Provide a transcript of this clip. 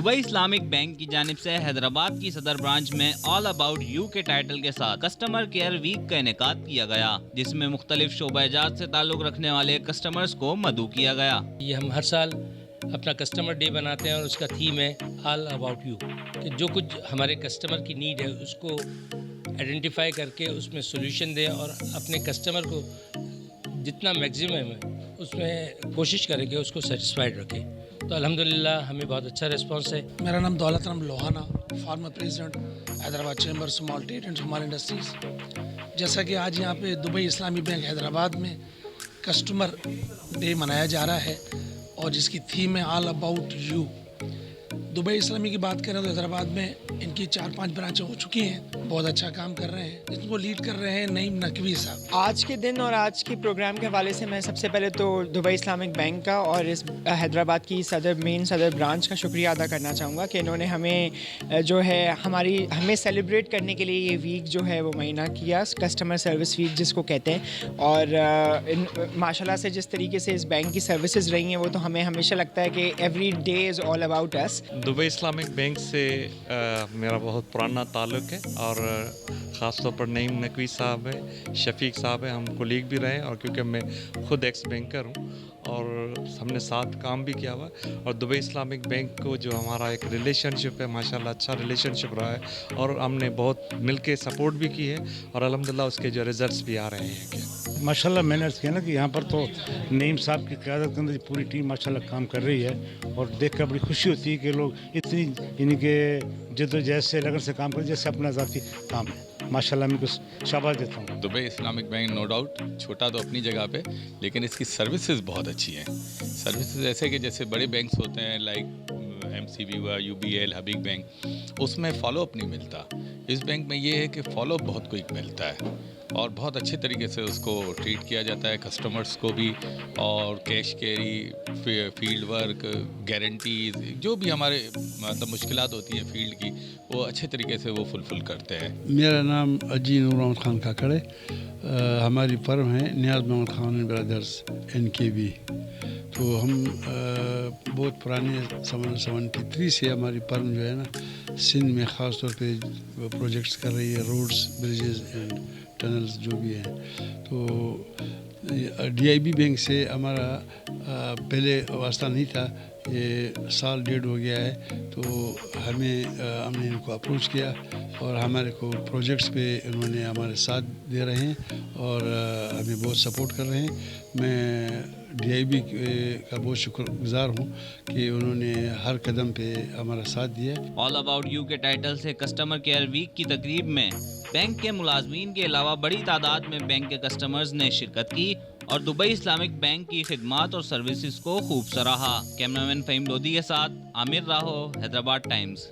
Dubai Islamic bank की जानिब से हैदराबाद की सदर ब्रांच में ऑल अबाउट यू के टाइटल के साथ कस्टमर केयर वीक का इनेकाद किया गया, जिसमें मुख्तलिफ शोबा-ए-जात से ताल्लुक रखने वाले कस्टमर्स को मदऊ किया गया। ये हम हर साल अपना कस्टमर डे बनाते हैं और उसका थीम है ऑल अबाउट यू, कि जो कुछ हमारे कस्टमर की नीड है उसको आइडेंटिफाई करके उसमें सोल्यूशन दें और अपने कस्टमर को जितना मैक्सिमम है उसमें कोशिश करें कि उसको सेटिस्फाइड रखें। तो अल्हम्दुलिल्लाह हमें बहुत अच्छा रिस्पांस है। मेरा नाम Daulat Ram Lohana, former president Hyderabad chamber small trade and small industries. जैसा कि आज यहाँ पे दुबई इस्लामी बैंक हैदराबाद में कस्टमर डे मनाया जा रहा है और जिसकी थीम है ऑल अबाउट यू। दुबई इस्लामी की बात करें तो हैदराबाद में इनकी 4-5 ब्रांचें हो चुकी हैं, बहुत अच्छा काम कर रहे हैं। इसको लीड कर रहे हैं नईम नकवी साहब। आज के दिन और आज के प्रोग्राम के हवाले से मैं सबसे पहले तो दुबई इस्लामिक बैंक का और इस हैदराबाद की मेन सदर ब्रांच का शुक्रिया अदा करना चाहूँगा कि इन्होंने हमें जो है हमें सेलिब्रेट करने के लिए ये वीक जो है वो महीना किया, कस्टमर सर्विस वीक जिसको कहते हैं। और माशाल्लाह से जिस तरीके से इस बैंक की सर्विसेज रही हैं वो तो हमें हमेशा लगता है कि every day is all about us. Dubai Islamic bank से मेरा बहुत पुराना ताल्लुक़ है और ख़ास तौर पर नईम नकवी साहब है, शफीक साहब है, हम कोलीग भी रहे और क्योंकि मैं ख़ुद एक्स बैंकर हूँ और हमने साथ काम भी किया हुआ। और दुबई इस्लामिक बैंक को जो हमारा एक रिलेशनशिप है, माशाल्लाह अच्छा रिलेशनशिप रहा है और हमने बहुत मिलके सपोर्ट भी की है और अल्हम्दुलिल्लाह उसके जो रिज़ल्ट्स भी आ रहे हैं। क्या माशाल्लाह मैंने अर्ज़ किया ना कि यहाँ पर तो नईम साहब की क़यादत के अंदर पूरी टीम माशाल्लाह काम कर रही है और देख कर बड़ी खुशी होती है कि लोग इतनी इनके जद्दोजहद से लगन से काम करें जैसे अपना ज़ाती काम है। माशाल्लाह मैं कुछ शाबाश देता हूँ। Dubai Islamic bank no doubt छोटा तो अपनी जगह पे, लेकिन इसकी सर्विसेज बहुत अच्छी हैं। सर्विसेज ऐसे कि जैसे बड़े बैंक्स होते हैं लाइक MCB हुआ, UBL, हबीब बैंक, उसमें फॉलोअप नहीं मिलता। इस बैंक में ये है कि फॉलोअप बहुत क्विक मिलता है और बहुत अच्छे तरीके से उसको ट्रीट किया जाता है, कस्टमर्स को भी। और cash carry, field work, guarantees, जो भी हमारे मतलब मुश्किलात होती हैं फील्ड की, वो अच्छे तरीके से वो फुलफिल करते हैं। मेरा नाम अजी नूर मोहम्मद खान काकड़ है। हमारी फर्म है Niyaz Mohammad Khan and brothers NKB। तो हम बहुत पुराने 73 से हमारी फर्म जो है ना सिंध में ख़ास तौर पे प्रोजेक्ट्स कर रही है, रोड्स, ब्रिजेस एंड टनल्स जो भी हैं। तो DIB बैंक से हमारा पहले वास्ता नहीं था, ये साल डेढ़ हो गया है। तो हमने इनको अप्रोच किया और हमारे को प्रोजेक्ट्स पे उन्होंने हमारे साथ दे रहे हैं और हमें बहुत सपोर्ट कर रहे हैं। मैं DIB का बहुत शुक्रगुजार हूँ कि उन्होंने हर कदम पे हमारा साथ दिया। ऑल अबाउट यू के टाइटल से कस्टमर केयर वीक की तकरीब में बैंक के मुलाजमीन के अलावा बड़ी तादाद में बैंक के कस्टमर्स ने शिरकत की और दुबई इस्लामिक बैंक की खिदमात और सर्विसेज को खूब सराहा। कैमरामैन फ़हीम लोधी के साथ आमिर राहो, हैदराबाद टाइम्स।